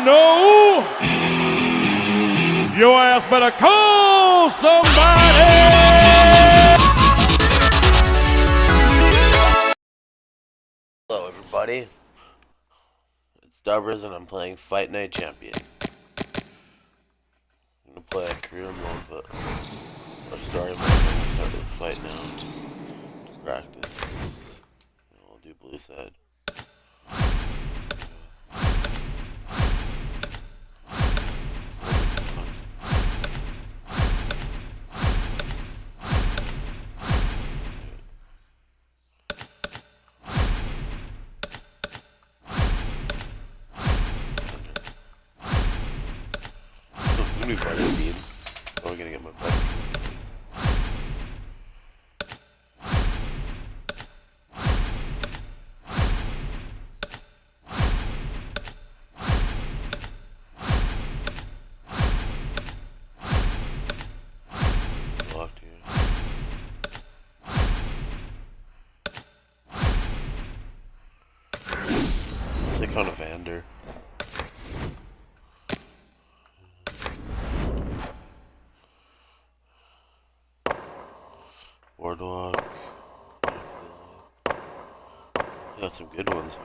know, your ass better call somebody. Hello everybody, it's Dubbers and I'm playing Fight Night Champion. I'm gonna play a career mode, but I'm starting my start with fight now, just to practice. I'll do blue side. New fighting beam. I'm gonna get my butt. Locked here. Take on a Vander. Boardwalk. Got some good ones here.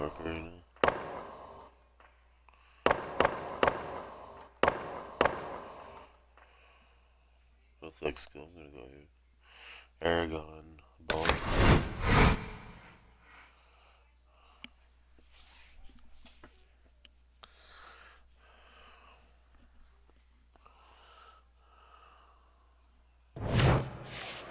York Arena. That's looks cool. I'm gonna go here. Aragon ball.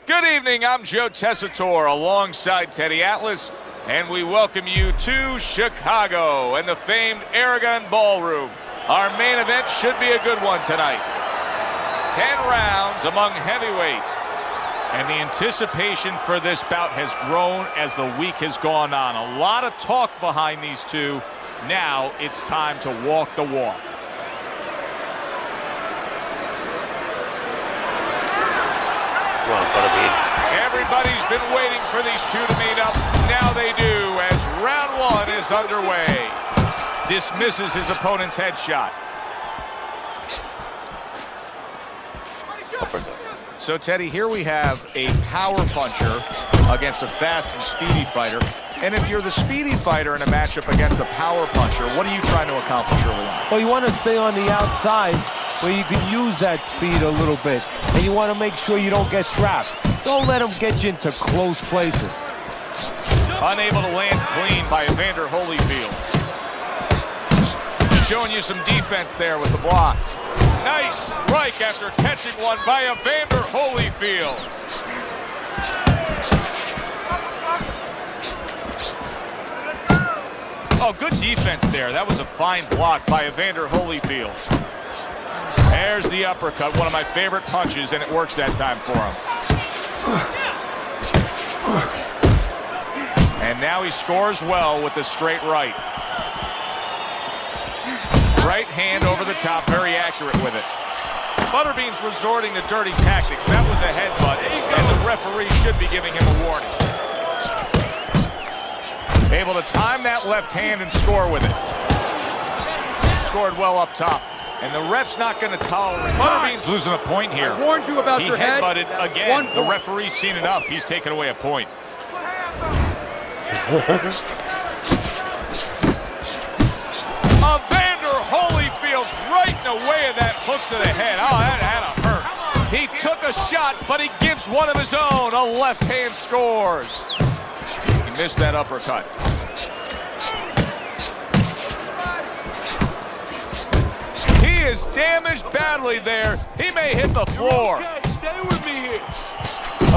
Good evening, I'm Joe Tessitore alongside Teddy Atlas, and we welcome you to Chicago and the famed Aragon Ballroom. Our main event should be a good one tonight. 10 rounds among heavyweights. And the anticipation for this bout has grown as the week has gone on. A lot of talk behind these two. Now it's time to walk the walk. Everybody's been waiting for these two to meet up. Now they do as round one is underway. Dismisses his opponent's headshot. So, Teddy, here we have a power puncher against a fast and speedy fighter. And if you're the speedy fighter in a matchup against a power puncher, what are you trying to accomplish early on? Well, you want to stay on the outside where you can use that speed a little bit. And you want to make sure you don't get trapped. Don't let them get you into close places. Unable to land clean by Evander Holyfield. Showing you some defense there with the block. Nice strike after catching one by Evander Holyfield. Oh, good defense there. That was a fine block by Evander Holyfield. There's the uppercut, one of my favorite punches, and it works that time for him. And now he scores well with the straight right. Right hand over the top, very accurate with it. Butterbean's resorting to dirty tactics. That was a headbutt, and the referee should be giving him a warning. Able to time that left hand and score with it. Scored well up top. And the ref's not going to tolerate. Butterbean's losing a point here. I warned you about your head. He headbutted again. The referee's seen enough. He's taken away a point. Holyfield's right in the way of that hook to the head. Oh, that had to hurt. He took a shot, but he gives one of his own. A left hand scores. He missed that uppercut. He is damaged badly there. He may hit the floor. Okay, stay with me here.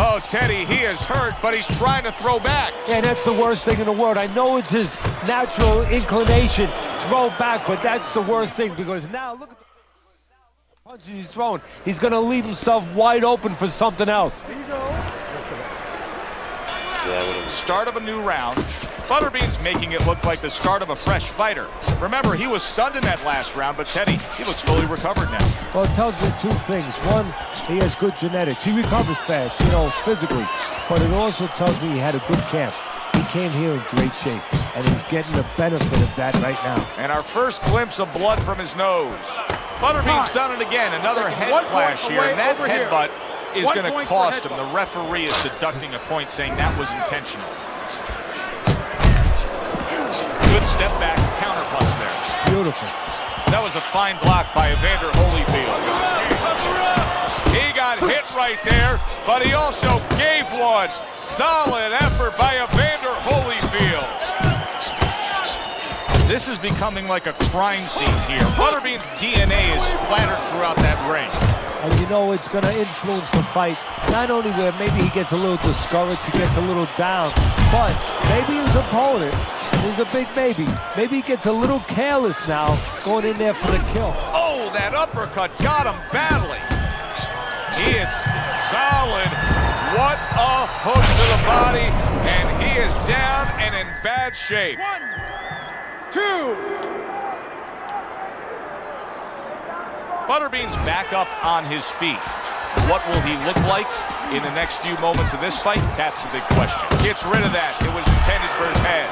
Oh, Teddy, he is hurt, but he's trying to throw back. Yeah, that's the worst thing in the world. I know it's his natural inclination, throw back, but that's the worst thing because now look at the punches he's throwing. He's going to leave himself wide open for something else. Start of a new round. Butterbean's making it look like the start of a fresh fighter. Remember, he was stunned in that last round, but Teddy, he looks fully recovered now. Well, it tells you two things. One, he has good genetics. He recovers fast, you know, physically. But it also tells me he had a good camp. He came here in great shape, and he's getting the benefit of that right now. And our first glimpse of blood from his nose. Butterbean's done it again. Another head clash here, and that headbutt is going to cost him. The referee is deducting a point, saying that was intentional. Good step back, counter punch there. Beautiful. That was a fine block by Evander Holyfield. He got hit right there, but he also gave one. Solid effort by Evander Holyfield. This is becoming like a crime scene here. Butterbean's DNA is splattered throughout that ring. And you know it's going to influence the fight. Not only where maybe he gets a little discouraged, he gets a little down, but maybe his opponent, there's a big maybe. Maybe he gets a little careless now going in there for the kill. Oh, that uppercut got him badly. He is solid. What a hook to the body, and he is down and in bad shape. 1, 2. Butterbean's back up on his feet. What will he look like in the next few moments of this fight? That's the big question. Gets rid of that. It was intended for his head.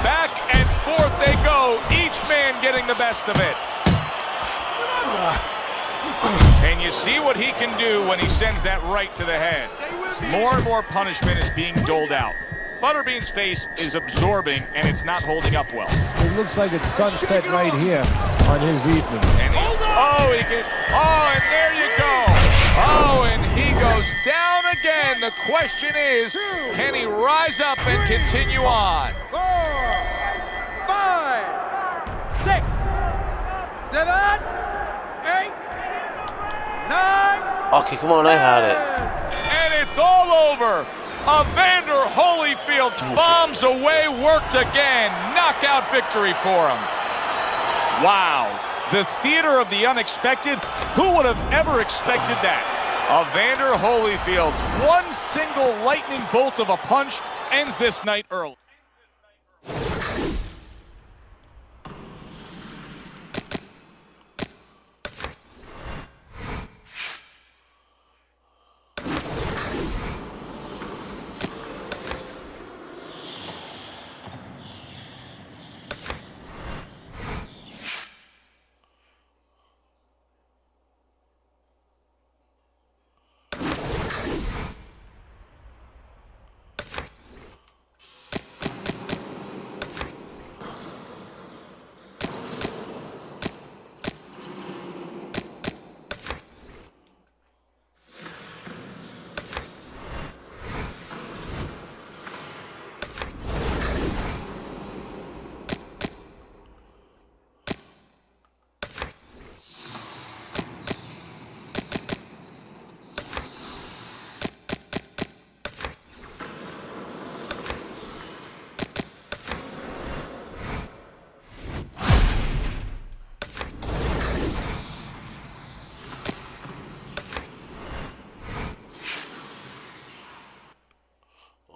Back and forth they go, each man getting the best of it. And you see what he can do when he sends that right to the head. More and more punishment is being doled out. Butterbean's face is absorbing, and it's not holding up well. It looks like it's sunset right here on his evening. And he gets, and there you go. Oh, and he goes down again. The question is, can he rise up and continue on? 4, 5, 6, 7, 8, 9. Okay, come on, I had it. And it's all over. Evander Holyfield's bombs away, worked again. Knockout victory for him. Wow. The theater of the unexpected. Who would have ever expected that? Evander Holyfield's one single lightning bolt of a punch ends this night early.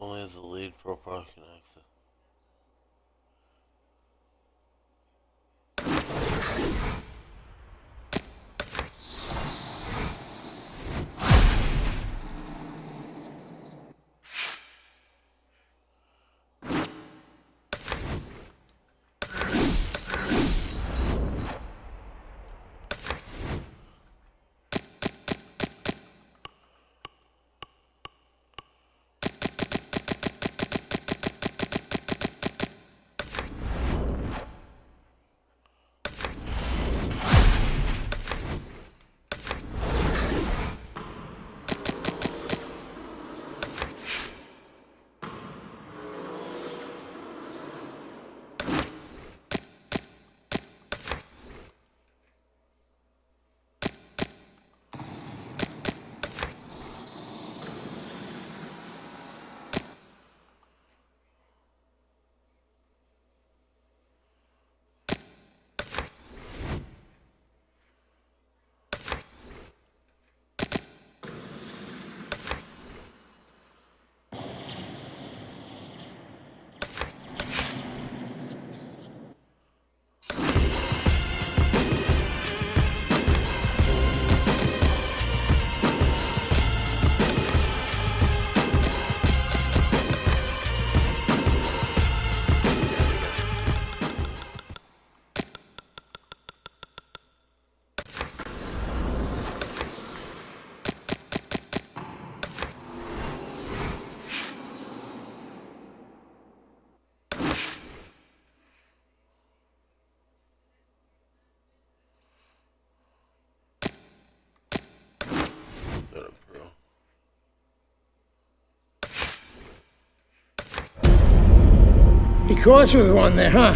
Only as the lead profile can access. caught you with one there, huh?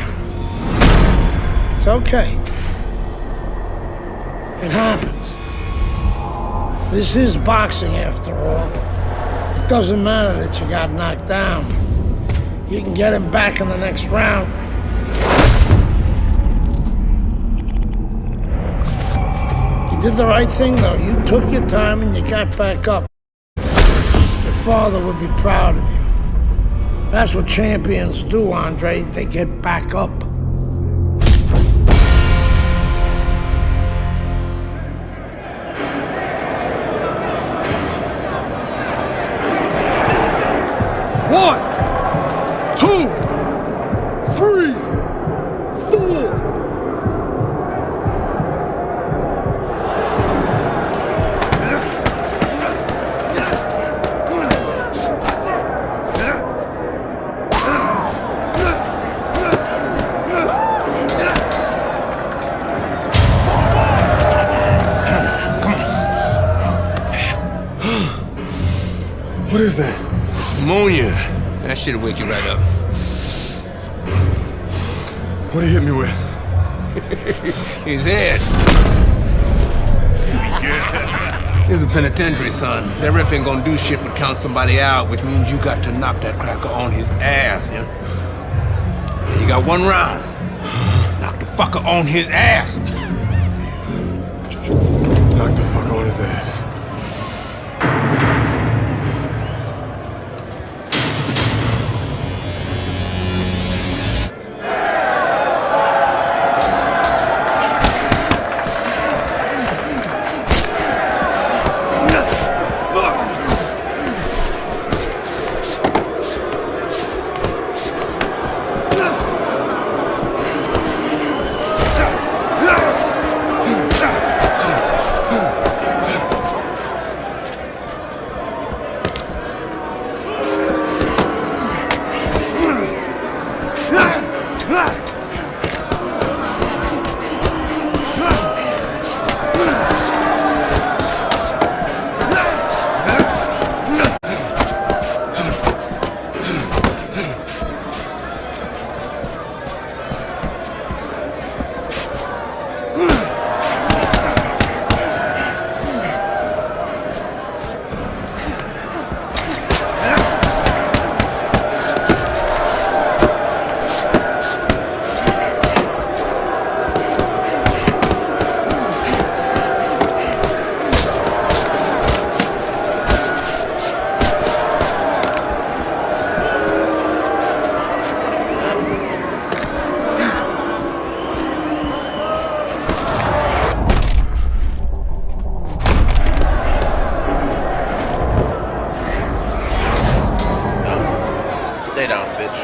It's okay. It happens. This is boxing, after all. It doesn't matter that you got knocked down. You can get him back in the next round. You did the right thing, though. You took your time and you got back up. Your father would be proud of you. That's what champions do, Andre. They get back up. One, two, three, four. What is that? Pneumonia. That shit'll wake you right up. What did he hit me with? His head. Here's a penitentiary, son. That rep ain't gonna do shit but count somebody out, which means you got to knock that cracker on his ass, yeah? And you got one round. Knock the fucker on his ass. Knock the fuck on his ass. Lay down, bitch.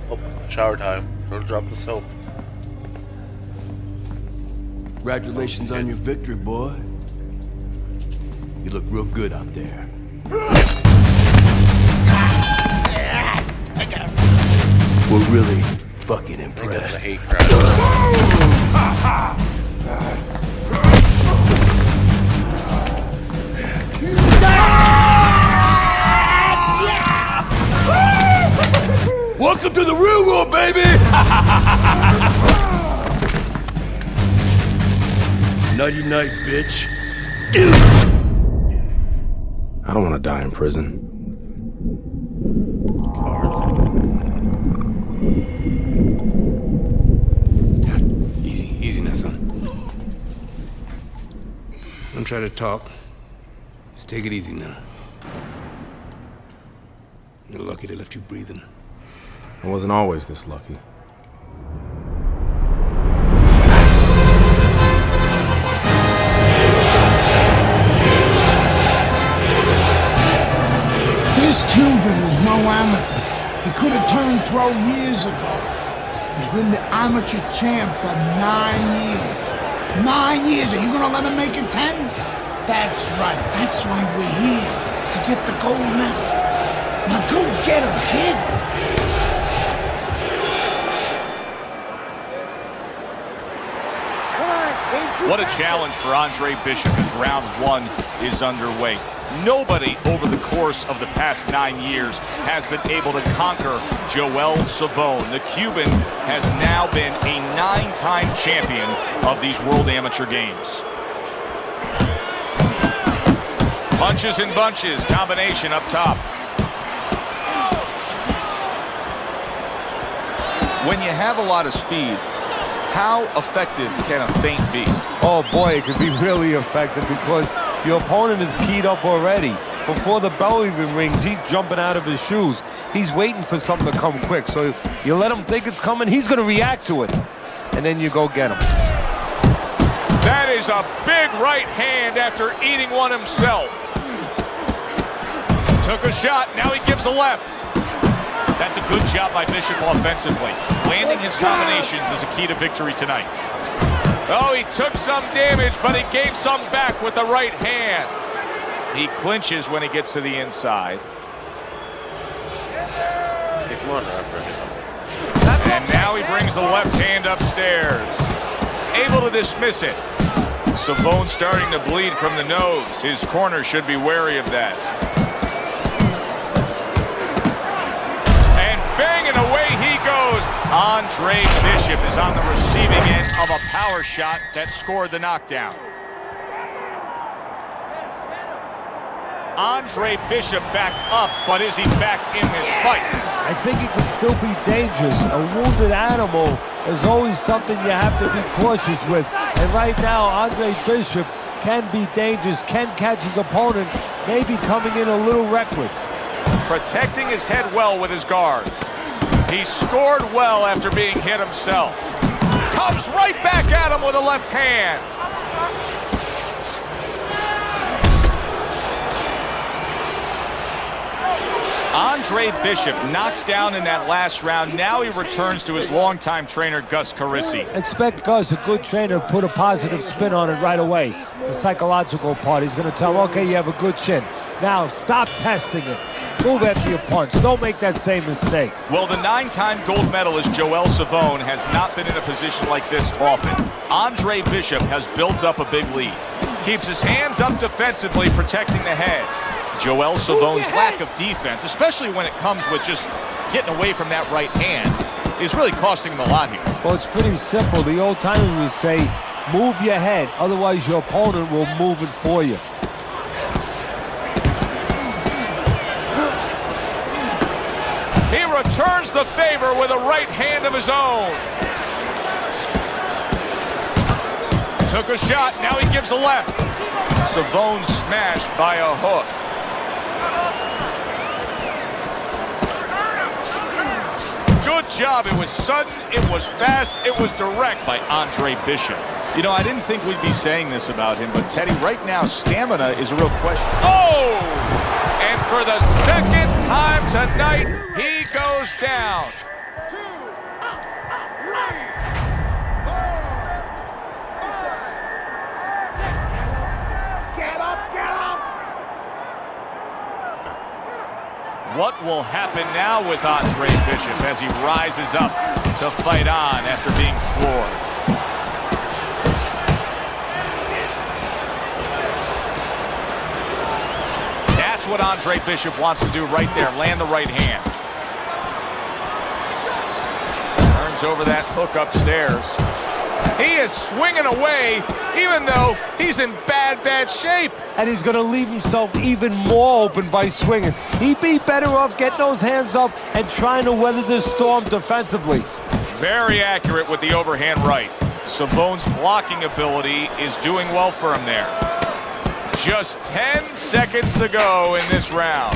Oh, shower time. Don't drop the soap. Congratulations on your victory, boy. You look real good out there. We're really fucking impressed. I hate crowd. Welcome to the real world, baby! Nighty night, bitch. I don't want to die in prison. Easy now, son. Don't try to talk. Just take it easy now. You're lucky they left you breathing. I wasn't always this lucky. This Cuban is no amateur. He could have turned pro years ago. He's been the amateur champ for 9 years. 9 years, are you gonna let him make it 10? That's right, that's why we're here, to get the gold medal. Now go get him, kid! What a challenge for Andre Bishop as round one is underway. Nobody over the course of the past 9 years has been able to conquer Joel Savone. The Cuban has now been a 9-time champion of these World Amateur Games. Punches and bunches, combination up top. When you have a lot of speed, how effective can a feint be? Oh boy, it could be really effective because your opponent is keyed up already. Before the bell even rings, he's jumping out of his shoes. He's waiting for something to come quick. So you let him think it's coming, he's going to react to it. And then you go get him. That is a big right hand after eating one himself. Took a shot, now he gives a left. That's a good job by Bishop offensively. Landing his combinations is a key to victory tonight. Oh, he took some damage, but he gave some back with the right hand. He clinches when he gets to the inside. Hey, come on, Rapper. And now he brings the left hand upstairs. Able to dismiss it. Savone starting to bleed from the nose. His corner should be wary of that. And banging away he goes. Andre Bishop is on the receiving end of a power shot that scored the knockdown. Andre Bishop back up, but is he back in this fight? I think he can still be dangerous. A wounded animal is always something you have to be cautious with. And right now, Andre Bishop can be dangerous, can catch his opponent, maybe coming in a little reckless. Protecting his head well with his guard. He scored well after being hit himself. Comes right back at him with a left hand. Andre Bishop knocked down in that last round. Now he returns to his longtime trainer, Gus Carissi. Expect Gus, a good trainer, to put a positive spin on it right away. The psychological part. He's going to tell him, okay, you have a good chin. Now, stop testing it. Move after your punch. Don't make that same mistake. Well, the 9-time gold medalist Joel Savone has not been in a position like this often. Andre Bishop has built up a big lead. Keeps his hands up defensively, protecting the head. Joel Savone's lack of defense, especially when it comes with just getting away from that right hand, is really costing him a lot here. Well, it's pretty simple. The old timers would say, move your head, otherwise your opponent will move it for you. He returns the favor with a right hand of his own. Took a shot, now he gives a left. Savone smashed by a hook. Good job. It was sudden, it was fast, it was direct by Andre Bishop. You know, I didn't think we'd be saying this about him, but Teddy, right now, stamina is a real question. Oh! And for the second time tonight, he goes down. 2, 3, 4, 5, 6. Get up, get up! What will happen now with Andre Bishop as he rises up to fight on after being floored? That's what Andre Bishop wants to do right there, land the right hand. Turns over that hook upstairs. He is swinging away, even though he's in bad shape. And he's going to leave himself even more open by swinging. He'd be better off getting those hands up and trying to weather this storm defensively. Very accurate with the overhand right. Savone's blocking ability is doing well for him there. Just 10 seconds to go in this round.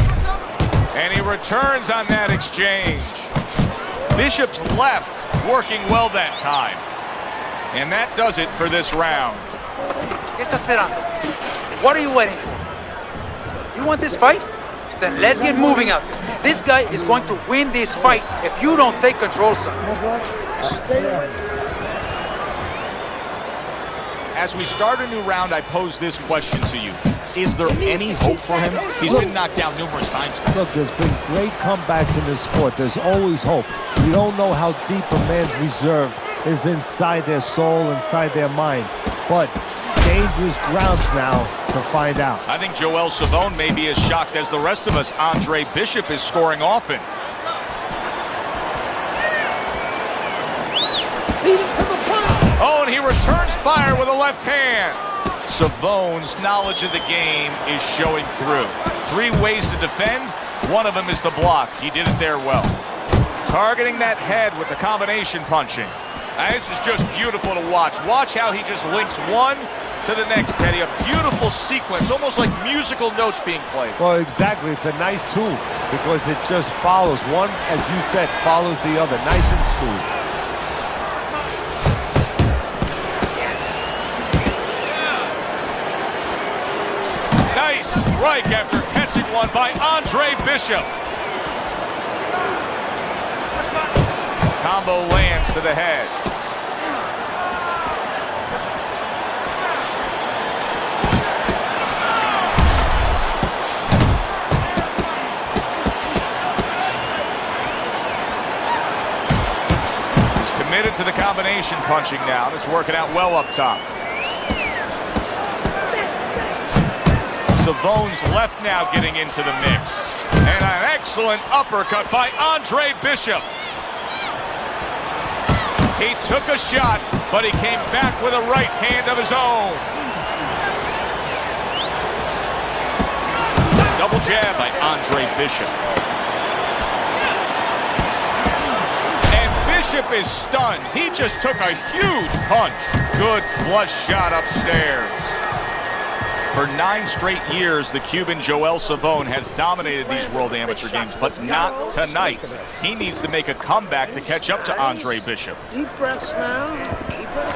And he returns on that exchange. Bishop's left working well that time. And that does it for this round. ¿Qué está esperando? What are you waiting for? You want this fight? Then let's get moving out there. This guy is going to win this fight if you don't take control, son. As we start a new round, I pose this question to you. Is there any hope for him? He's been knocked down numerous times. Look, there's been great comebacks in this sport. There's always hope. You don't know how deep a man's reserve is inside their soul, inside their mind. But dangerous grounds now to find out. I think Joel Savone may be as shocked as the rest of us. Andre Bishop is scoring often. Oh, and he returns fire with a left hand. Savone's knowledge of the game is showing through. 3 ways to defend. One of them is to block. He did it there well. Targeting that head with the combination punching. And this is just beautiful to watch. Watch how he just links one to the next, Teddy. A beautiful sequence, almost like musical notes being played. Well, exactly. It's a nice tool because it just follows. One, as you said, follows the other. Nice and smooth. Nice strike after catching one by Andre Bishop. Combo lands to the head. He's committed to the combination punching now. It's working out well up top. Savone's left now getting into the mix. And an excellent uppercut by Andre Bishop. He took a shot, but he came back with a right hand of his own. Double jab by Andre Bishop. And Bishop is stunned. He just took a huge punch. Good flush shot upstairs. For 9 straight years, the Cuban Joel Savone has dominated these World Amateur Games, but not tonight. He needs to make a comeback to catch up to Andre Bishop. Deep breaths now. Keep it.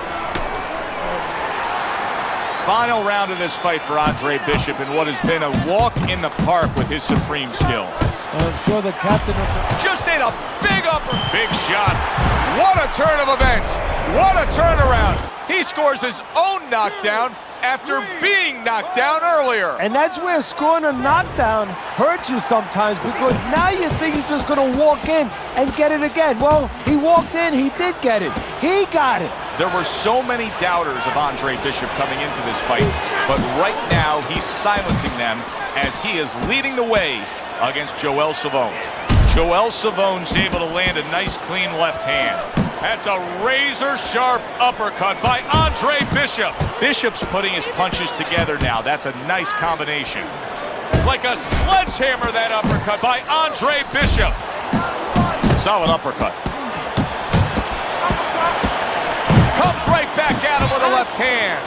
Final round of this fight for Andre Bishop in what has been a walk in the park with his supreme skill. I'm sure the captain of the... Just ate a big upper, big shot. What a turn of events. What a turnaround. He scores his own knockdown after being knocked down earlier. And that's where scoring a knockdown hurts you sometimes, because now you think he's just going to walk in and get it again. Well, he walked in, he did get it. He got it. There were so many doubters of Andre Bishop coming into this fight, but right now he's silencing them as he is leading the way against Joel Savone. Joel Savone's able to land a nice clean left hand. That's a razor-sharp uppercut by Andre Bishop. Bishop's putting his punches together now. That's a nice combination. It's like a sledgehammer, that uppercut by Andre Bishop. Solid uppercut. Comes right back at him with a left hand.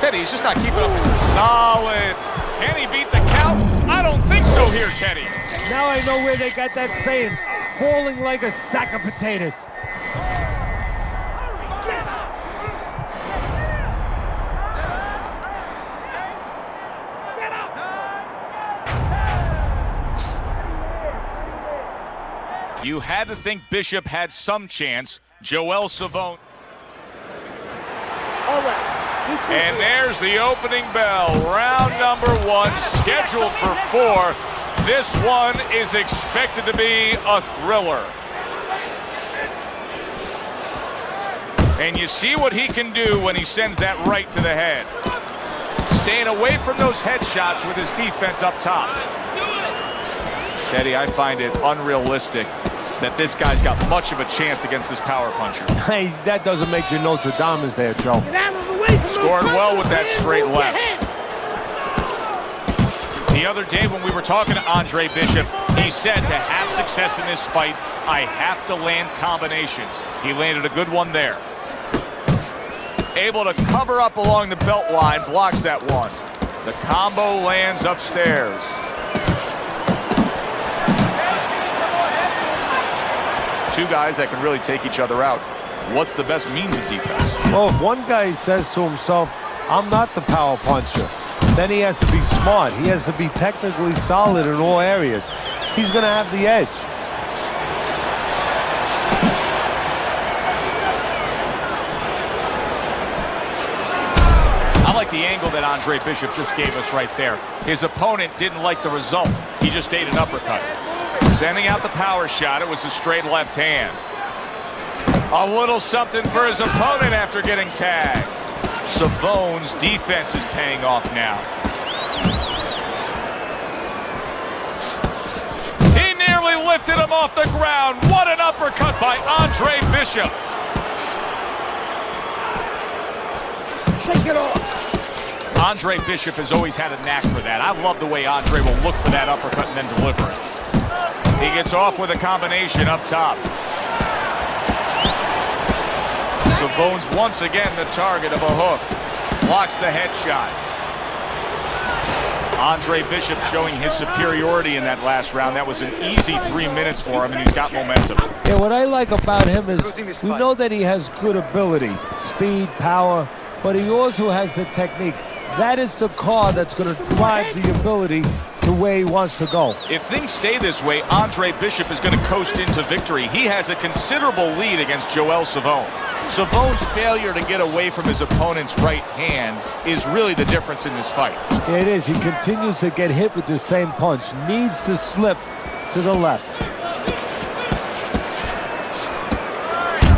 Teddy, he's just not keeping up. Solid. Can he beat the count? I don't think so here, Teddy. Now I know where they got that saying, falling like a sack of potatoes. You had to think Bishop had some chance. Joel Savone. And there's the opening bell. Round number 1, scheduled for 4. This one is expected to be a thriller. And you see what he can do when he sends that right to the head. Staying away from those headshots with his defense up top. Teddy, I find it unrealistic that this guy's got much of a chance against this power puncher. Hey, that doesn't make your Notre Dame there, Joe. Scored well with that straight left. The other day when we were talking to Andre Bishop, he said to have success in this fight, I have to land combinations. He landed a good one there. Able to cover up along the belt line, blocks that one. The combo lands upstairs. Two guys that can really take each other out. What's the best means of defense? Well, if one guy says to himself, I'm not the power puncher, then he has to be smart. He has to be technically solid in all areas. He's going to have the edge. I'm like like the angle that Andre Bishop just gave us right there. His opponent didn't like the result. He just ate an uppercut. Sending out the power shot. It was a straight left hand. A little something for his opponent after getting tagged. Savone's defense is paying off now. He nearly lifted him off the ground. What an uppercut by Andre Bishop. Shake it off. Andre Bishop has always had a knack for that. I love the way Andre will look for that uppercut and then deliver it. He gets off with a combination up top. Savone's once again the target of a hook. Blocks the headshot. Andre Bishop showing his superiority in that last round. That was an easy 3 minutes for him, and he's got momentum. Yeah, what I like about him is we know that he has good ability, speed, power, but he also has the technique. That is the car that's going to drive the ability to where he wants to go. If things stay this way, Andre Bishop is going to coast into victory. He has a considerable lead against Joel Savone. Savone's failure to get away from his opponent's right hand is really the difference in this fight. It is. He continues to get hit with the same punch. Needs to slip to the left.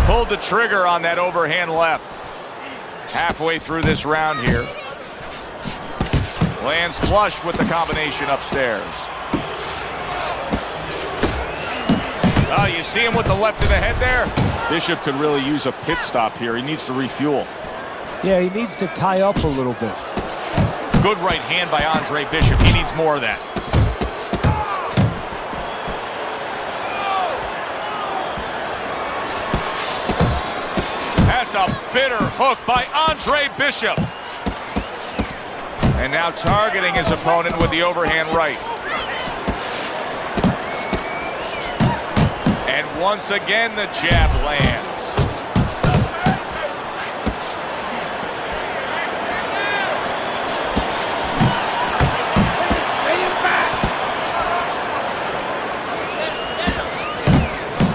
Pulled the trigger on that overhand left. Halfway through this round here. Lands flush with the combination upstairs. Oh, you see him with the left of the head there? Bishop could really use a pit stop here. He needs to refuel. Yeah, he needs to tie up a little bit. Good right hand by Andre Bishop. He needs more of that. That's a bitter hook by Andre Bishop. And now targeting his opponent with the overhand right. And once again, the jab lands.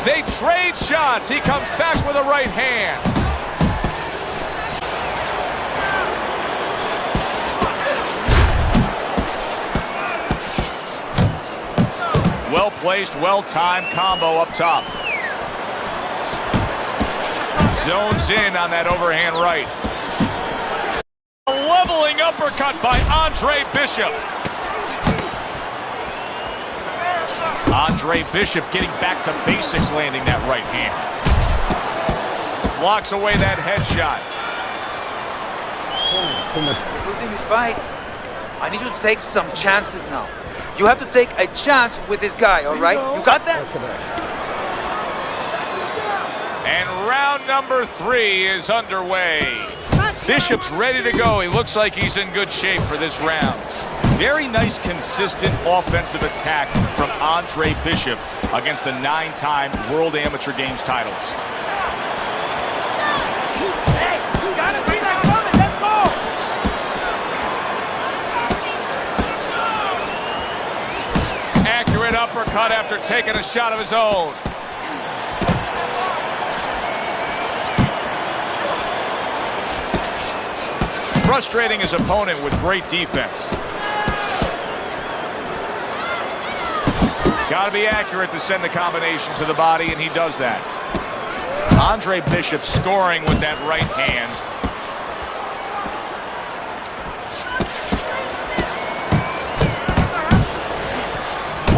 They trade shots. He comes back with a right hand. Well-placed, well-timed combo up top. Zones in on that overhand right. A leveling uppercut by Andre Bishop. Andre Bishop getting back to basics, landing that right hand. Blocks away that headshot. Losing this fight, I need you to take some chances now. You have to take a chance with this guy, all right? You got that? And round number 3 is underway. Bishop's ready to go. He looks like he's in good shape for this round. Very nice, consistent offensive attack from Andre Bishop against the 9-time World Amateur Games titleist. Hey, you gotta see that coming. Let's go. Accurate uppercut after taking a shot of his own. Frustrating his opponent with great defense. Got to be accurate to send the combination to the body, and he does that. Andre Bishop scoring with that right hand.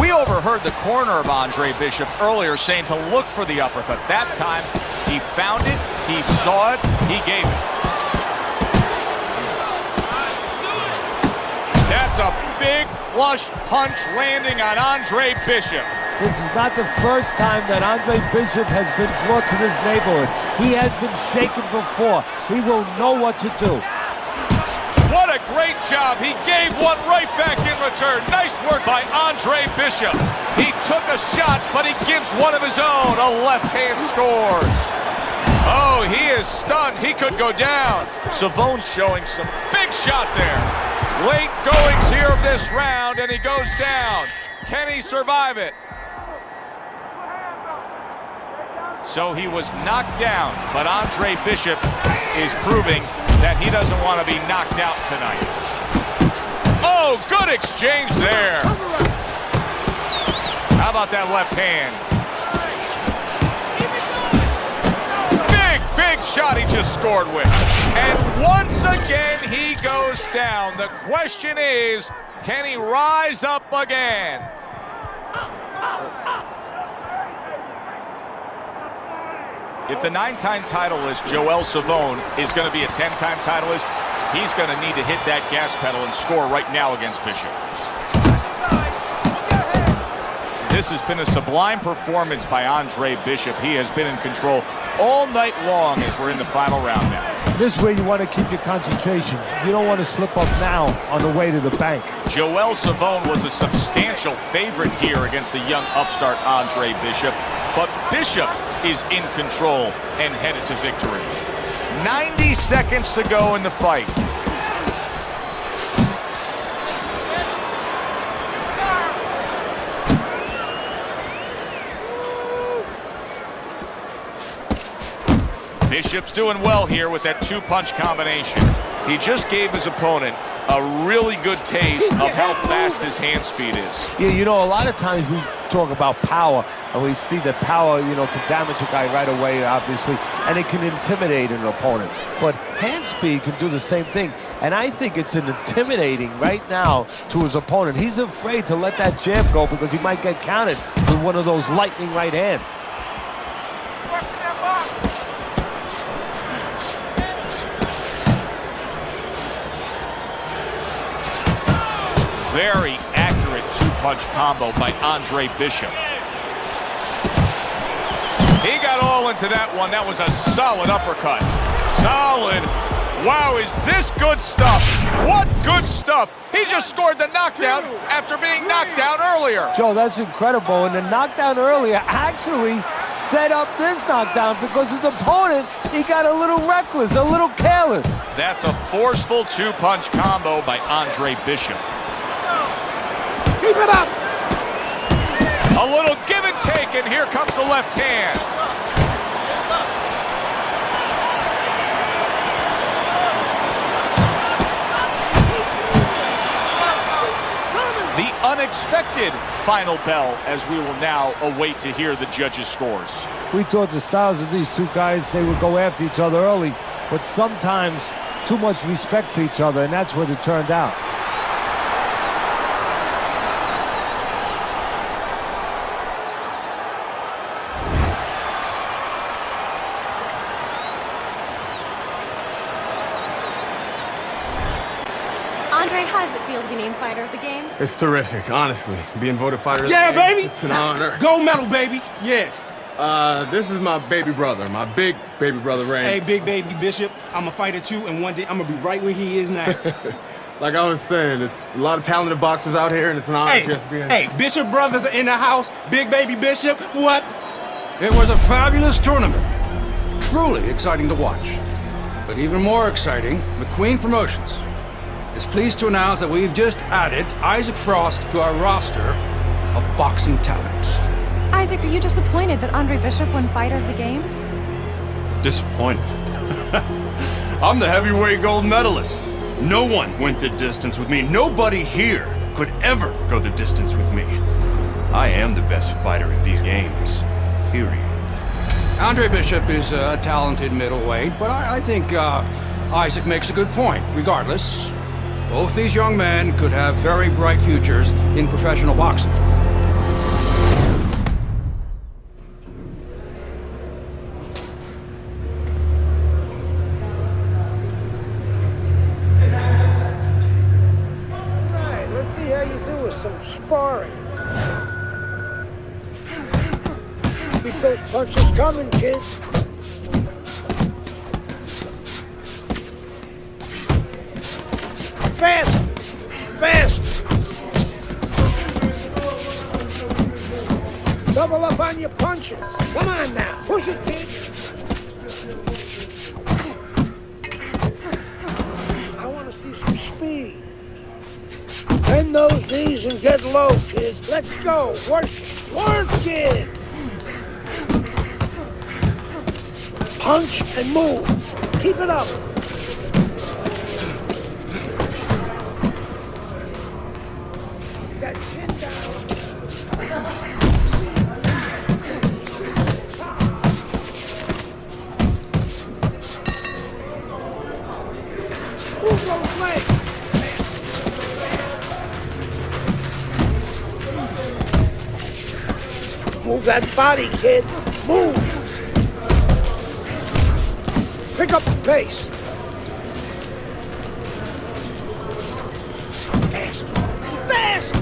We overheard the corner of Andre Bishop earlier saying to look for the uppercut. That time, he found it, he saw it, he gave it. That's a big flush punch landing on Andre Bishop. This is not the first time that Andre Bishop has been brought to this neighborhood. He has been shaken before. He will know what to do. What a great job. He gave one right back in return. Nice work by Andre Bishop. He took a shot, but he gives one of his own. A left hand scores. Oh, he is stunned. He could go down. Savone's showing some big shot there. Late goings here of this round, and he goes down. Can he survive it? So he was knocked down, but Andre Bishop is proving that he doesn't want to be knocked out tonight. Oh, good exchange there. How about that left hand? Big shot he just scored with. And once again, he goes down. The question is, can he rise up again? If the 9-time titleist Joel Savone is going to be a 10-time titleist, he's going to need to hit that gas pedal and score right now against Bishop. This has been a sublime performance by Andre Bishop. He has been in control all night long as we're in the final round now. This way you want to keep your concentration. You don't want to slip up now on the way to the bank. Joel Savone was a substantial favorite here against the young upstart Andre Bishop, but Bishop is in control and headed to victory. 90 seconds to go in the fight. Bishop's doing well here with that two-punch combination. He just gave his opponent a really good taste of how fast his hand speed is. Yeah, you know, a lot of times we talk about power, and we see that power, you know, can damage a guy right away, obviously, and it can intimidate an opponent. But hand speed can do the same thing, and I think it's intimidating right now to his opponent. He's afraid to let that jab go because he might get countered with one of those lightning right hands. Very accurate two-punch combo by Andre Bishop. He got all into that one. That was a solid uppercut. Solid. Wow, is this good stuff? What good stuff. He just scored the knockdown after being knocked down earlier. Joe, that's incredible. And the knockdown earlier actually set up this knockdown because his opponent, he got a little reckless, a little careless. That's a forceful two-punch combo by Andre Bishop. Keep it up! A little give and take, and here comes the left hand. The unexpected final bell as we will now await to hear the judges' scores. We thought the styles of these two guys, they would go after each other early, but sometimes too much respect for each other, and that's what it turned out. Andre, how does it feel to be named Fighter of the Games? It's terrific, honestly. Being voted fighter of the Yeah, games, baby! It's an honor. Gold medal, baby! Yeah. This is my baby brother, my big baby brother, Ray. Hey, big baby Bishop, I'm a fighter too, and one day I'm gonna be right where he is now. Like I was saying, it's a lot of talented boxers out here, and it's an honor just being... Hey, Bishop brothers are in the house. Big baby Bishop, what? It was a fabulous tournament. Truly exciting to watch. But even more exciting, McQueen Promotions is pleased to announce that we've just added Isaac Frost to our roster of boxing talent. Isaac, are you disappointed that Andre Bishop won Fighter of the Games? Disappointed. I'm the heavyweight gold medalist. No one went the distance with me. Nobody here could ever go the distance with me. I am the best fighter at these games. Period. Andre Bishop is a talented middleweight, but I think Isaac makes a good point. Regardless, both these young men could have very bright futures in professional boxing. Let's see how you do with some sparring. Keep those punches coming, kids. Fast! Fast! Double up on your punches. Come on now. Push it, kid. I want to see some speed. Bend those knees and get low, kid. Let's go. Work it, kid. punch and move. Keep it up. That chin down. Move those legs. Move that body, kid. Move. Pick up the pace. Fast. Fast.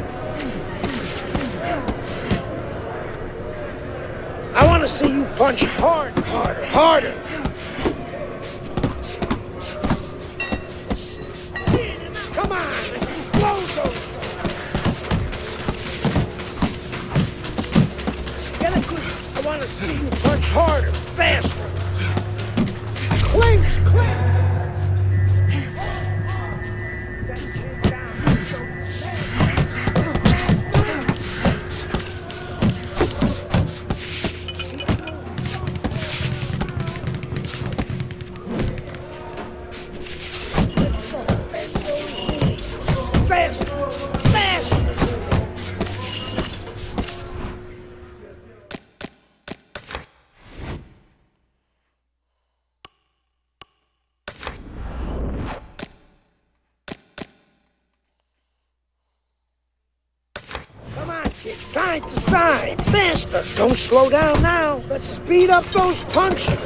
I want to see you punch hard. Harder. Harder. Come on. Explode those. Get it good. I want to see you punch harder. Faster. Clink, clink. Fast, fast. Come on, kid, side to side, faster. Don't slow down now. Let's speed up those punches.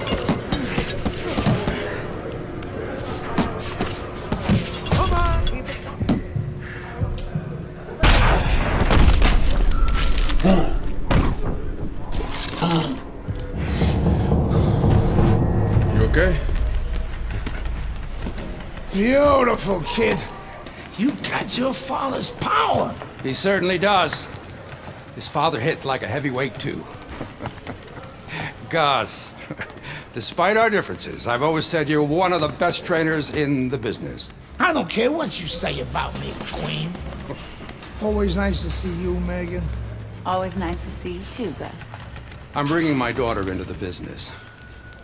Come on, keep it going. You okay? Beautiful, kid. You got your father's power. He certainly does. His father hit like a heavyweight, too. Gus, despite our differences, I've always said you're one of the best trainers in the business. I don't care what you say about me, Queen. Always nice to see you, Megan. Always nice to see you too, Gus. I'm bringing my daughter into the business.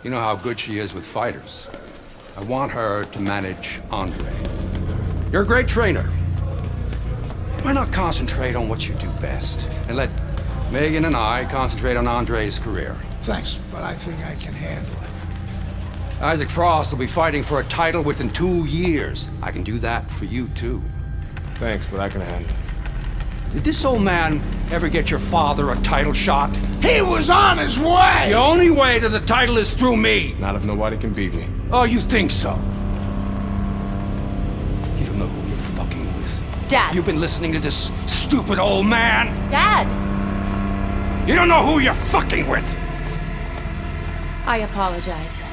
You know how good she is with fighters. I want her to manage Andre. You're a great trainer. Why not concentrate on what you do best and let Megan and I concentrate on Andre's career? Thanks, but I think I can handle it. Isaac Frost will be fighting for a title within 2 years. I can do that for you, too. Thanks, but I can handle it. Did this old man ever get your father a title shot? He was on his way! The only way to the title is through me! Not if nobody can beat me. Oh, you think so? You don't know who you're fucking with. Dad! You've been listening to this stupid old man! Dad! You don't know who you're fucking with! I apologize.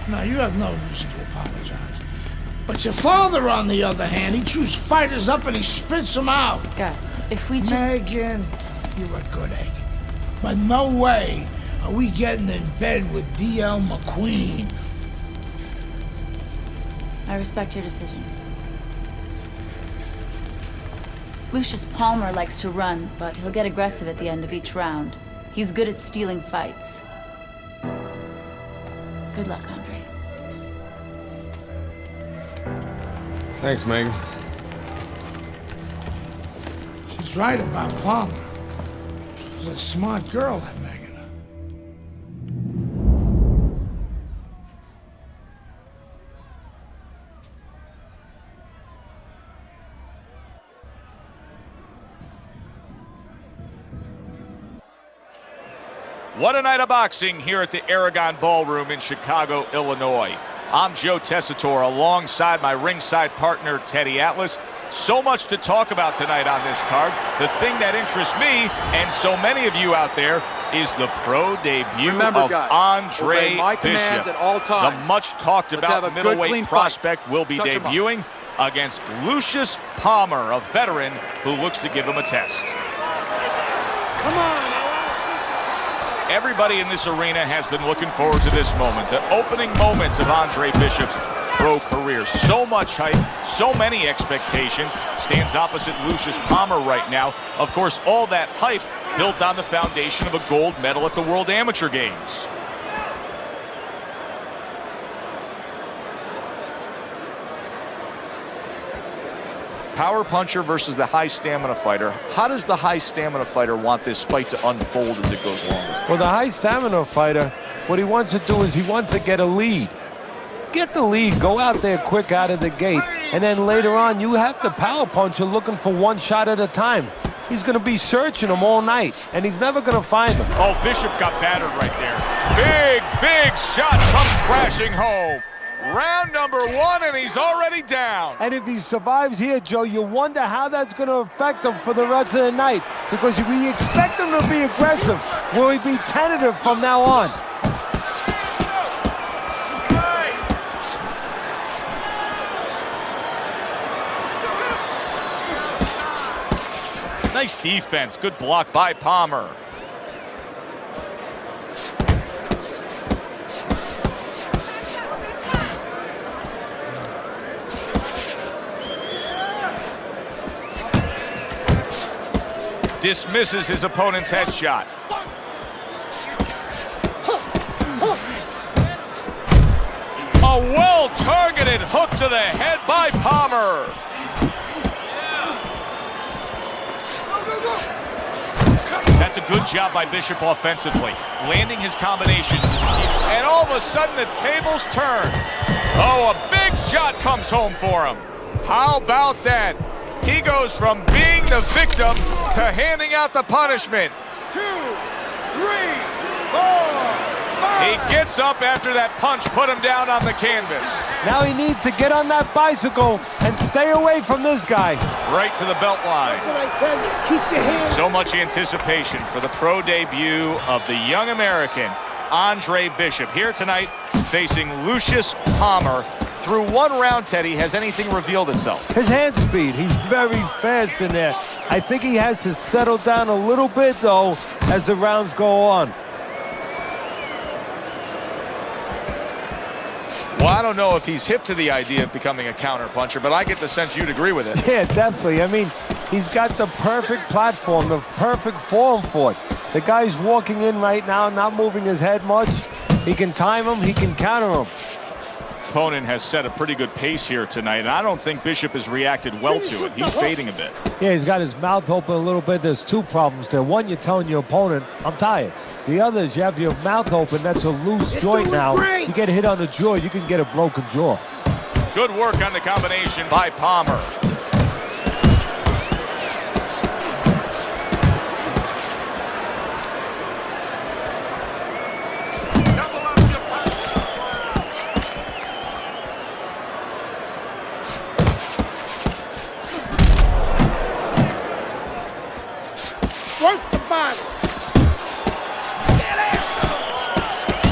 No, you have no reason to apologize. But your father, on the other hand, he chews fighters up and he spits them out. Gus, if we just... Megan, you're a good egg. But no way are we getting in bed with D.L. McQueen. I respect your decision. Lucius Palmer likes to run, but he'll get aggressive at the end of each round. He's good at stealing fights. Good luck, Andre. Thanks, Megan. She's right about Palmer. She's a smart girl, that Megan. What a night of boxing here at the Aragon Ballroom in Chicago, Illinois. I'm Joe Tessitore alongside my ringside partner, Teddy Atlas. So much to talk about tonight on this card. The thing that interests me, and so many of you out there, is the pro debut of Andre Bishop. At all times. The much talked about middleweight prospect will be debuting against Lucius Palmer, a veteran who looks to give him a test. Come on! Everybody in this arena has been looking forward to this moment, the opening moments of Andre Bishop's pro career. So much hype, so many expectations. Stands opposite Lucius Palmer right now. Of course, all that hype built on the foundation of a gold medal at the World Amateur Games. Power puncher versus the high stamina fighter. How does the high stamina fighter want this fight to unfold as it goes longer? Well, the high stamina fighter, what he wants to do is he wants to get a lead. Get the lead, go out there quick out of the gate, and then later on you have the power puncher looking for one shot at a time. He's going to be searching him all night, and he's never going to find him. Oh, Bishop got battered right there. Big shot comes crashing home. Round number 1, and he's already down. And if he survives here, Joe, you wonder how that's going to affect him for the rest of the night, because we expect him to be aggressive. Will he be tentative from now on? Nice defense. Good block by Palmer. Dismisses his opponent's headshot. A well-targeted hook to the head by Palmer. That's a good job by Bishop offensively. Landing his combinations is key. And all of a sudden the tables turn. Oh, a big shot comes home for him. How about that? He goes from being the victim to handing out the punishment. 2, 3, 4, 5. He gets up after that punch put him down on the canvas. Now he needs to get on that bicycle and stay away from this guy. Right to the belt line. That's what I tell you. Keep your hands. So much anticipation for the pro debut of the young American, Andre Bishop, here tonight facing Lucius Palmer. Through one round, Teddy, has anything revealed itself? His hand speed, he's very fast in there. I think he has to settle down a little bit, though, as the rounds go on. Well, I don't know if he's hip to the idea of becoming a counterpuncher, but I get the sense you'd agree with it. Yeah, definitely. I mean, he's got the perfect platform, the perfect form for it. The guy's walking in right now, not moving his head much. He can time him, he can counter him. Opponent has set a pretty good pace here tonight, and I don't think Bishop has reacted well to it. He's fading a bit. Yeah, he's got his mouth open a little bit. There's two problems there. One, you're telling your opponent, I'm tired. The other is you have your mouth open. That's a loose joint now. You get hit on the jaw, you can get a broken jaw. Good work on the combination by Palmer.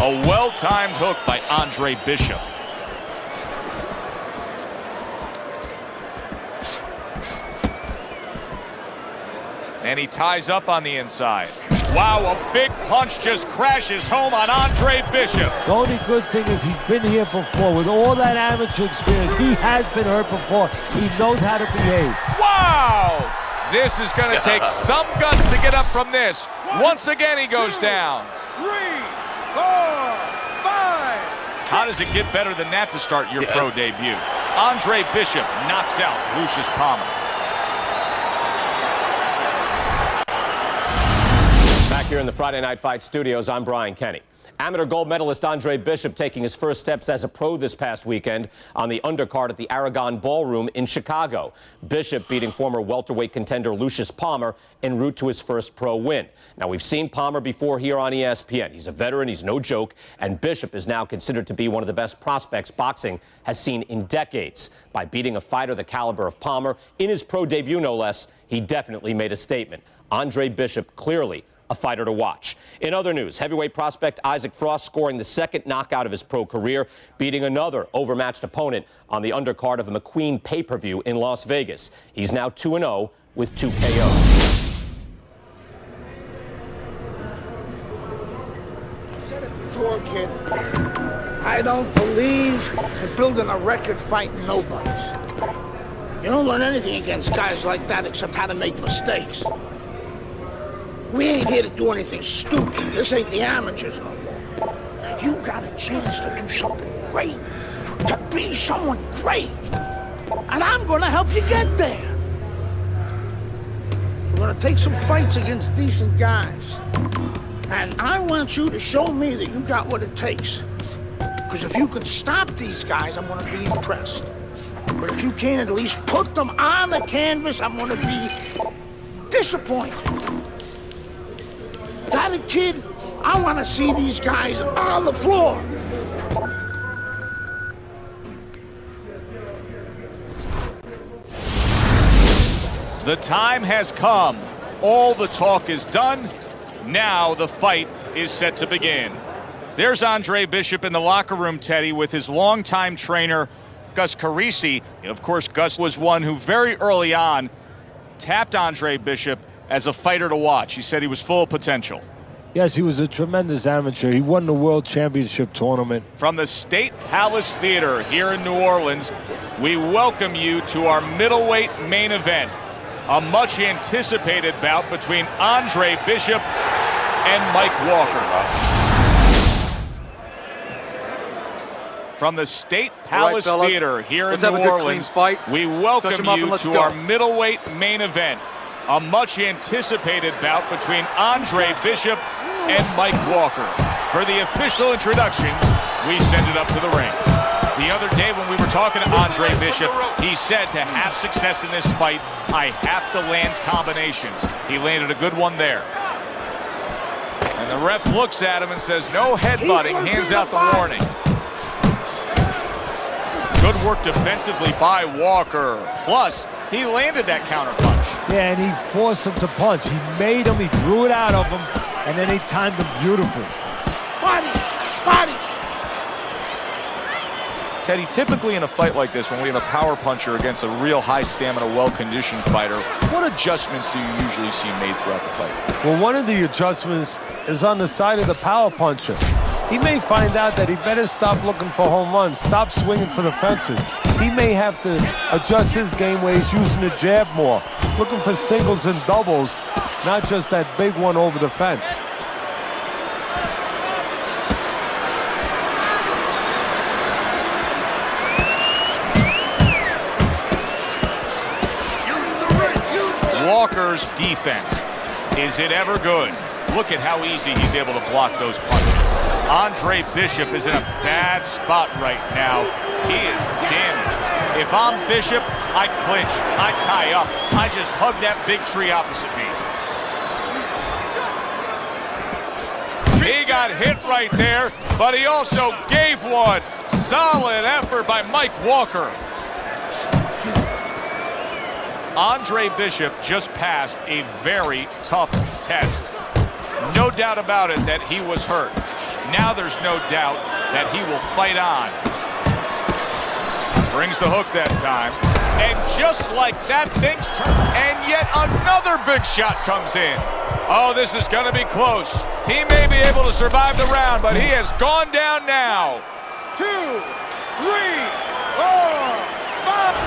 A well-timed hook by Andre Bishop. And he ties up on the inside. Wow, a big punch just crashes home on Andre Bishop. The only good thing is he's been here before. With all that amateur experience, he has been hurt before. He knows how to behave. Wow! This is going to take some guts to get up from this. Once again, he goes down. 3, 4, 5. How does it get better than that to start your pro debut? Andre Bishop knocks out Lucius Palmer. Back here in the Friday Night Fight studios, I'm Brian Kenny. Amateur gold medalist Andre Bishop taking his first steps as a pro this past weekend on the undercard at the Aragon Ballroom in Chicago. Bishop beating former welterweight contender Lucius Palmer en route to his first pro win. Now, we've seen Palmer before here on ESPN. He's a veteran, he's no joke, and Bishop is now considered to be one of the best prospects boxing has seen in decades. By beating a fighter the caliber of Palmer in his pro debut, no less, he definitely made a statement. Andre Bishop clearly a fighter to watch. In other news, heavyweight prospect Isaac Frost scoring the second knockout of his pro career, beating another overmatched opponent on the undercard of a McQueen pay-per-view in Las Vegas. He's now 2-0 with 2 KOs. I said it before, kid. I don't believe in building a record fighting nobodies. You don't learn anything against guys like that except how to make mistakes. We ain't here to do anything stupid. This ain't the amateurs no more. You got a chance to do something great, to be someone great. And I'm gonna help you get there. gonna take some fights against decent guys. And I want you to show me that you got what it takes. Because if you can stop these guys, I'm gonna be impressed. But if you can't at least put them on the canvas, I'm gonna be disappointed. Got it, kid? I wanna see these guys on the floor. The time has come. All the talk is done. Now the fight is set to begin. There's Andre Bishop in the locker room, Teddy, with his longtime trainer, Gus Carisi. Of course, Gus was one who very early on tapped Andre Bishop as a fighter to watch. He said he was full of potential. Yes, he was a tremendous amateur. He won the World Championship tournament. From the State Palace Theater here in New Orleans, we welcome you to our middleweight main event. A much anticipated bout between Andre Bishop and Mike Walker. From the State Palace Theater here in New Orleans, we welcome you to our middleweight main event. A much anticipated bout between Andre Bishop and Mike Walker. For the official introductions, we send it up to the ring. The other day when we were talking to Andre Bishop, he said to have success in this fight, I have to land combinations. He landed a good one there. And the ref looks at him and says, no headbutting, hands out the warning. Good work defensively by Walker. Plus, he landed that counter punch. Yeah, and he forced him to punch. He made him, he drew it out of him, and then he timed him beautifully. Bodies! Bodies! Teddy, typically in a fight like this, when we have a power puncher against a real high-stamina, well-conditioned fighter, what adjustments do you usually see made throughout the fight? Well, one of the adjustments is on the side of the power puncher. He may find out that he better stop looking for home runs, stop swinging for the fences. He may have to adjust his game where he's using the jab more, looking for singles and doubles, not just that big one over the fence. Walker's defense, is it ever good? Look at how easy he's able to block those punches. Andre Bishop is in a bad spot right now. He is damaged. If I'm Bishop, I clinch, I tie up, I just hug that big tree opposite me. He got hit right there, but he also gave one. Solid effort by Mike Walker. Andre Bishop just passed a very tough test. No doubt about it that he was hurt. Now there's no doubt that he will fight on. Brings the hook that time. And just like that, things turn. And yet another big shot comes in. Oh, this is going to be close. He may be able to survive the round, but he has gone down now. 2, 3, 4.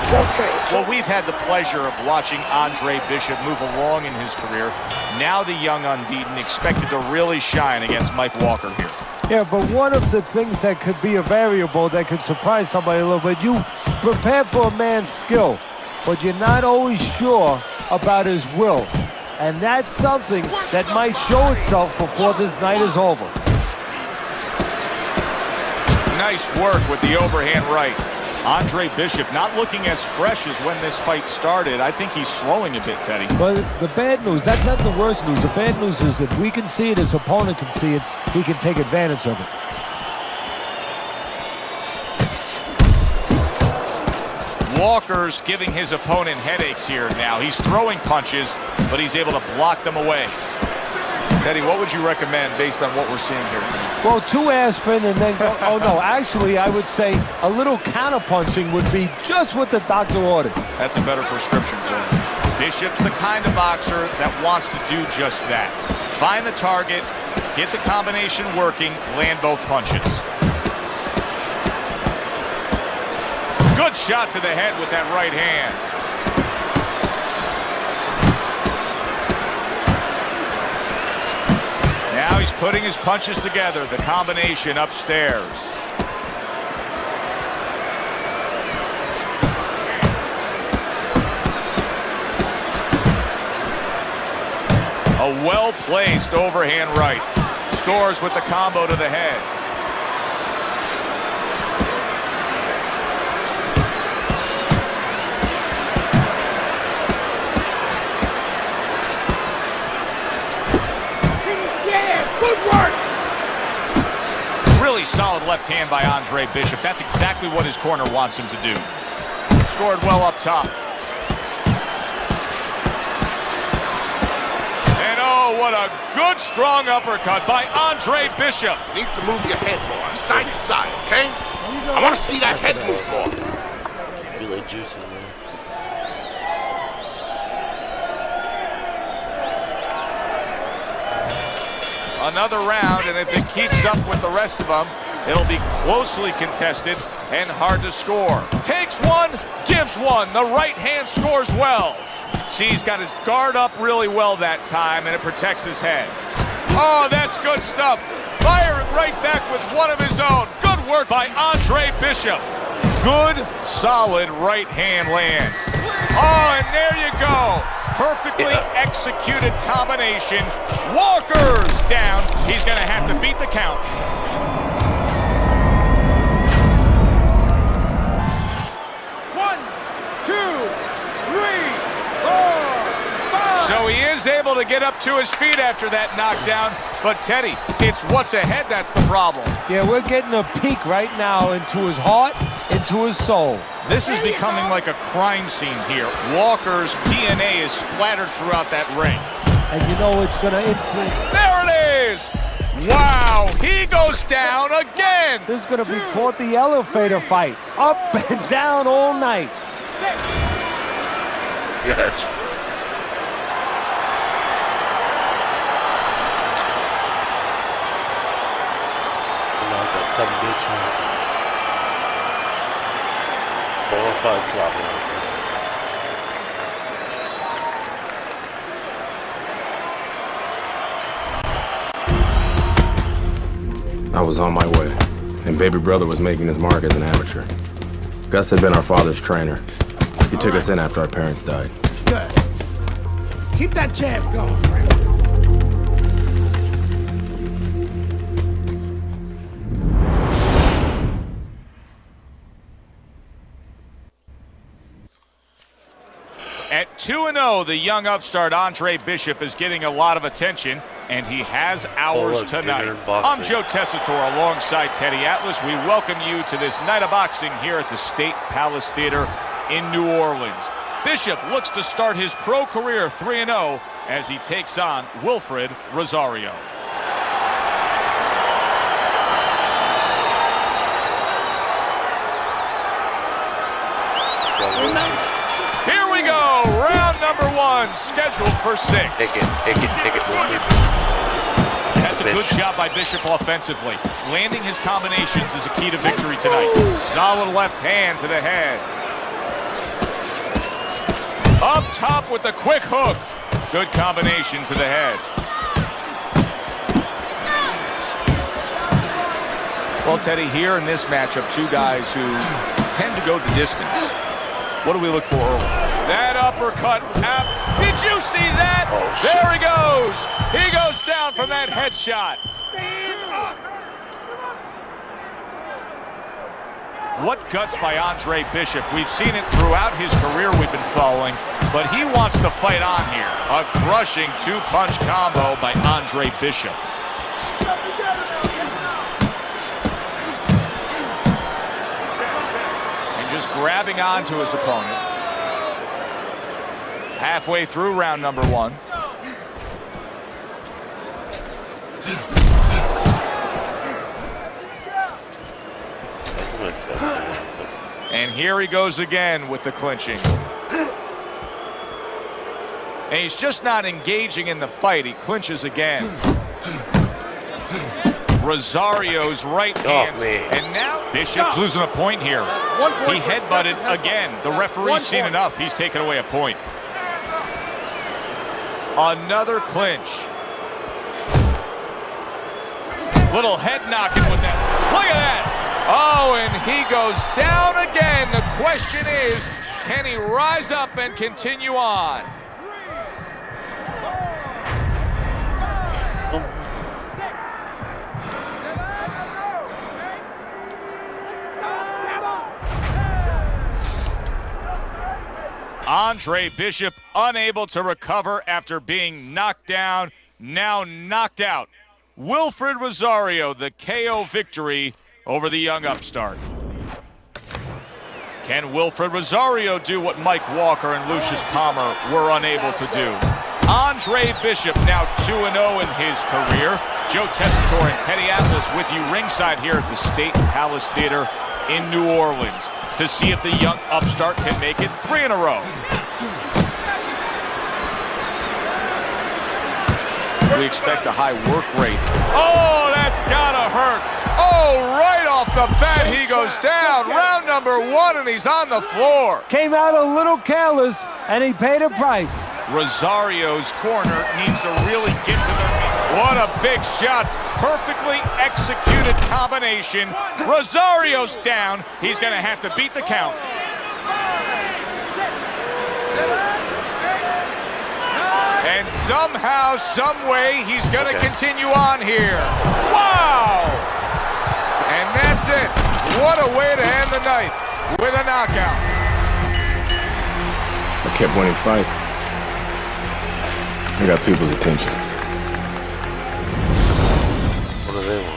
It's okay. Well, we've had the pleasure of watching Andre Bishop move along in his career. Now the young unbeaten expected to really shine against Mike Walker here. Yeah, but one of the things that could be a variable that could surprise somebody a little bit, you prepare for a man's skill, but you're not always sure about his will. And that's something that might show itself before this night is over. Nice work with the overhand right. Andre Bishop not looking as fresh as when this fight started. I think he's slowing a bit, Teddy. But the bad news, that's not the worst news. The bad news is if we can see it, his opponent can see it, he can take advantage of it. Walker's giving his opponent headaches here now. He's throwing punches, but he's able to block them away. Teddy, what would you recommend based on what we're seeing here tonight? Well, 2 aspirin and then go, oh no, actually I would say a little counterpunching would be just what the doctor ordered. That's a better prescription for him. Bishop's the kind of boxer that wants to do just that. Find the target, get the combination working, land both punches. Good shot to the head with that right hand. Now he's putting his punches together, the combination upstairs. A well-placed overhand right. Scores with the combo to the head. Yeah, good work. Really solid left hand by Andre Bishop. That's exactly what his corner wants him to do. Scored well up top. And oh, what a good strong uppercut by Andre Bishop. You need to move your head more, side to side, okay? I want to see that head move more. Really juicy, man. Another round, and if it keeps up with the rest of them, it'll be closely contested and hard to score. Takes one, gives one. The right hand scores well. See, he's got his guard up really well that time, and it protects his head. Oh, that's good stuff. Firing right back with one of his own. Good work by Andre Bishop. Good, solid right hand lands. Oh, and there you go. Perfectly executed combination. Walker's down. He's going to have to beat the count. One, two, three, four, five. So he is able to get up to his feet after that knockdown. But Teddy, it's what's ahead that's the problem. Yeah, we're getting a peek right now into his heart, into his soul. This is becoming like a crime scene here. Walker's DNA is splattered throughout that ring. And you know it's going to influence. There it is! Wow, he goes down again! This is going to be called the elevator fight. Up and down all night. Yes. Knock that some bitch out. I was on my way, and baby brother was making his mark as an amateur. Gus had been our father's trainer. He took us in after our parents died. Good. Keep that jab going. At 2-0, the young upstart Andre Bishop is getting a lot of attention, and he has ours tonight. I'm Joe Tessitore alongside Teddy Atlas. We welcome you to this night of boxing here at the State Palace Theater in New Orleans. Bishop looks to start his pro career 3-0 as he takes on Wilfred Rosario. Here we go, round number one, scheduled for 6. Take it. That's a good job by Bishop offensively. Landing his combinations is a key to victory tonight. Solid left hand to the head. Up top with the quick hook. Good combination to the head. Well, Teddy, here in this matchup, two guys who tend to go the distance. What do we look for early? That uppercut. Did you see that? Oh, there he goes. He goes down from that headshot. What guts by Andre Bishop. We've seen it throughout his career we've been following, but he wants to fight on here. A crushing two-punch combo by Andre Bishop. Just grabbing onto his opponent. Halfway through round number one. And here he goes again with the clinching. And he's just not engaging in the fight. He clinches again. Rosario's right hand. And now Bishop's losing a point here. He headbutted again. The referee's seen enough. He's taken away a point. Another clinch. Little head knocking with that. Look at that. Oh, and he goes down again. The question is, can he rise up and continue on? Andre Bishop unable to recover after being knocked down, now knocked out. Wilfred Rosario, the KO victory over the young upstart. Can Wilfred Rosario do what Mike Walker and Lucius Palmer were unable to do? Andre Bishop now 2-0 in his career. Joe Tessitore and Teddy Atlas with you ringside here at the State Palace Theater in New Orleans to see if the young upstart can make it 3 in a row. We expect a high work rate. Oh, that's gotta hurt. Oh, right off the bat, he goes down. Round number 1, and he's on the floor. Came out a little careless, and he paid a price. Rosario's corner needs to really get to their feet. What a big shot. Perfectly executed combination. Rosario's down. He's going to have to beat the count. And somehow, some way, he's going to continue on here. Wow! And that's it. What a way to end the night with a knockout. I kept winning fights. I got people's attention. What do they want?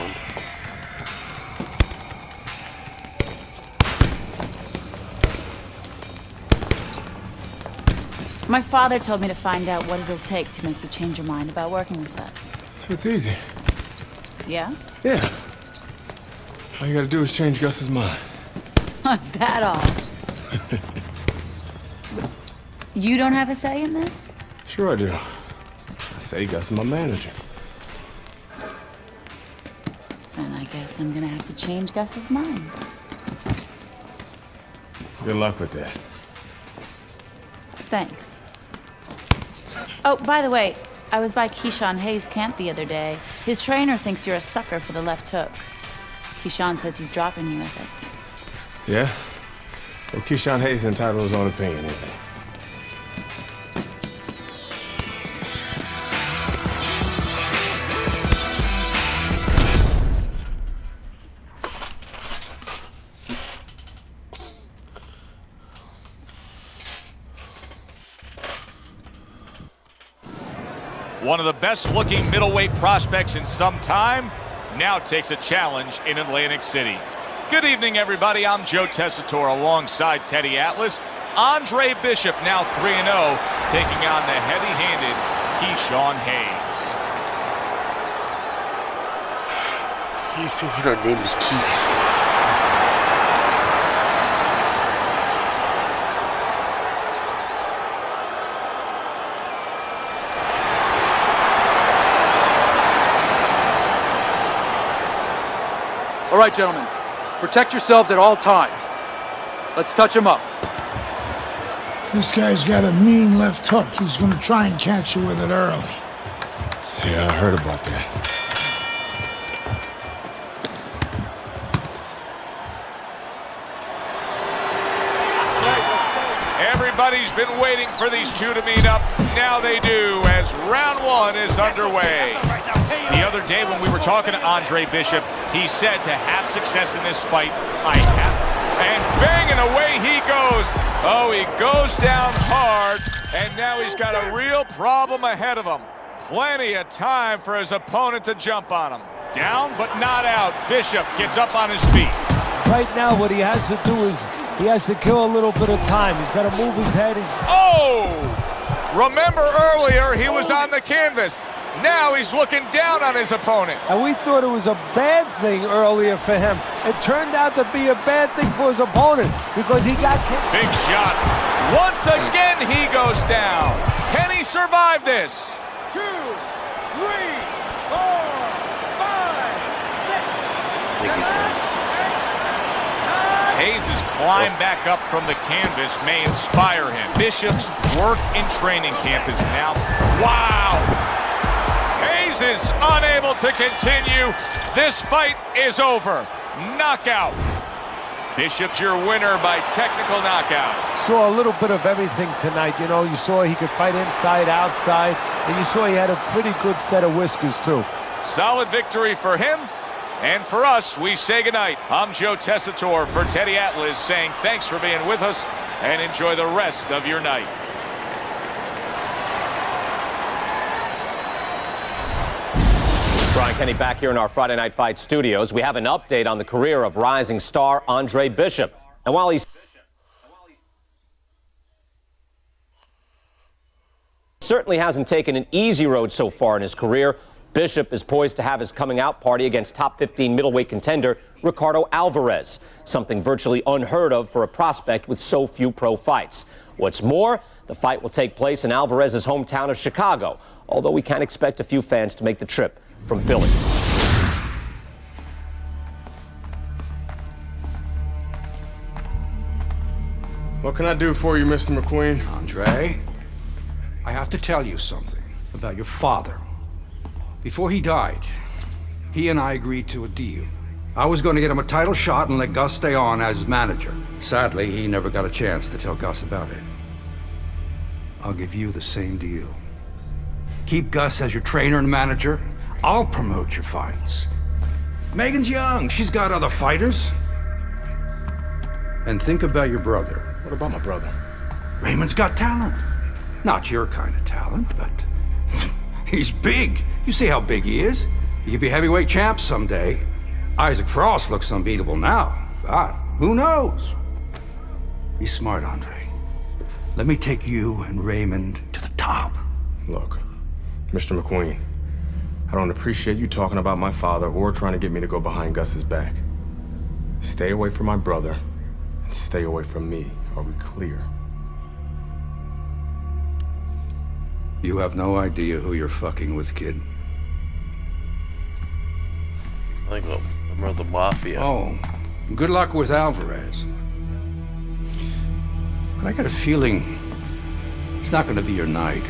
My father told me to find out what it'll take to make you change your mind about working with us. It's easy. Yeah? Yeah. All you gotta do is change Gus's mind. Is that all? You don't have a say in this? Sure I do. I say Gus is my manager. Then I guess I'm gonna have to change Gus's mind. Good luck with that. Thanks. Oh, by the way, I was by Keyshawn Hayes' camp the other day. His trainer thinks you're a sucker for the left hook. Keyshawn says he's dropping you with it. Yeah? Well, Keyshawn Hayes is entitled to his own opinion, isn't he? One of the best-looking middleweight prospects in some time now takes a challenge in Atlantic City. Good evening, everybody. I'm Joe Tessitore alongside Teddy Atlas. Andre Bishop now 3-0, taking on the heavy-handed Keyshawn Hayes. You figured our name is Keith. All right, gentlemen, protect yourselves at all times. Let's touch him up. This guy's got a mean left hook. He's gonna try and catch you with it early. Yeah, I heard about that. Everybody's been waiting for these two to meet up. Now they do, as round 1 is underway. The other day when we were talking to Andre Bishop, he said to have success in this fight, I have. And bang, and away he goes. Oh, he goes down hard, and now he's got a real problem ahead of him. Plenty of time for his opponent to jump on him. Down, but not out. Bishop gets up on his feet. Right now, what he has to do is he has to kill a little bit of time. He's got to move his head. Oh! Remember earlier, he was on the canvas. Now he's looking down on his opponent. And we thought it was a bad thing earlier for him. It turned out to be a bad thing for his opponent because he got kicked. Big shot. Once again, he goes down. Can he survive this? 2, 3, 4, 5, 6, 7, 8, 9. Hayes' climb back up from the canvas may inspire him. Bishop's work in training camp is now... Wow! Hayes is unable to continue. This fight is over. Knockout. Bishop's your winner by technical knockout. Saw a little bit of everything tonight. You know, you saw he could fight inside, outside, and you saw he had a pretty good set of whiskers, too. Solid victory for him. And for us, we say goodnight. I'm Joe Tessitore for Teddy Atlas saying thanks for being with us. and enjoy the rest of your night. Brian Kenny back here in our Friday Night Fight studios. We have an update on the career of rising star Andre Bishop. And while he's certainly hasn't taken an easy road so far in his career, Bishop is poised to have his coming out party against top 15 middleweight contender Ricardo Alvarez, something virtually unheard of for a prospect with so few pro fights. What's more, the fight will take place in Alvarez's hometown of Chicago, although we can expect a few fans to make the trip from Philly. What can I do for you, Mr. McQueen? Andre, I have to tell you something about your father. Before he died, he and I agreed to a deal. I was going to get him a title shot and let Gus stay on as manager. Sadly, he never got a chance to tell Gus about it. I'll give you the same deal. Keep Gus as your trainer and manager. I'll promote your fights. Megan's young. She's got other fighters. And think about your brother. What about my brother? Raymond's got talent. Not your kind of talent, but he's big. You see how big he is? He could be heavyweight champ someday. Isaac Frost looks unbeatable now. God, who knows? Be smart, Andre. Let me take you and Raymond to the top. Look, Mr. McQueen, I don't appreciate you talking about my father or trying to get me to go behind Gus's back. Stay away from my brother and stay away from me. Are we clear? You have no idea who you're fucking with, kid. I think a member of the Mafia. Oh, good luck with Alvarez. But I got a feeling it's not gonna be your night.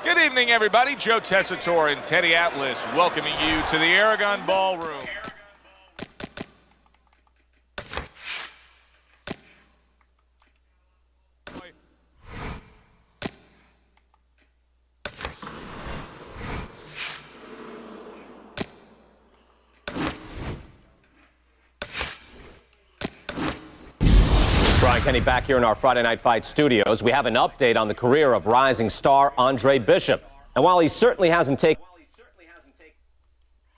Good evening, everybody. Joe Tessitore and Teddy Atlas welcoming you to the Aragon Ballroom. Brian Kenny back here in our Friday Night Fight studios. We have an update on the career of rising star Andre Bishop. And while he certainly hasn't taken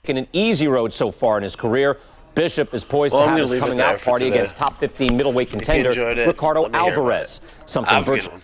an easy road so far in his career, Bishop is poised to have his coming out party against top 15 middleweight contender Ricardo Alvarez. Something virtual.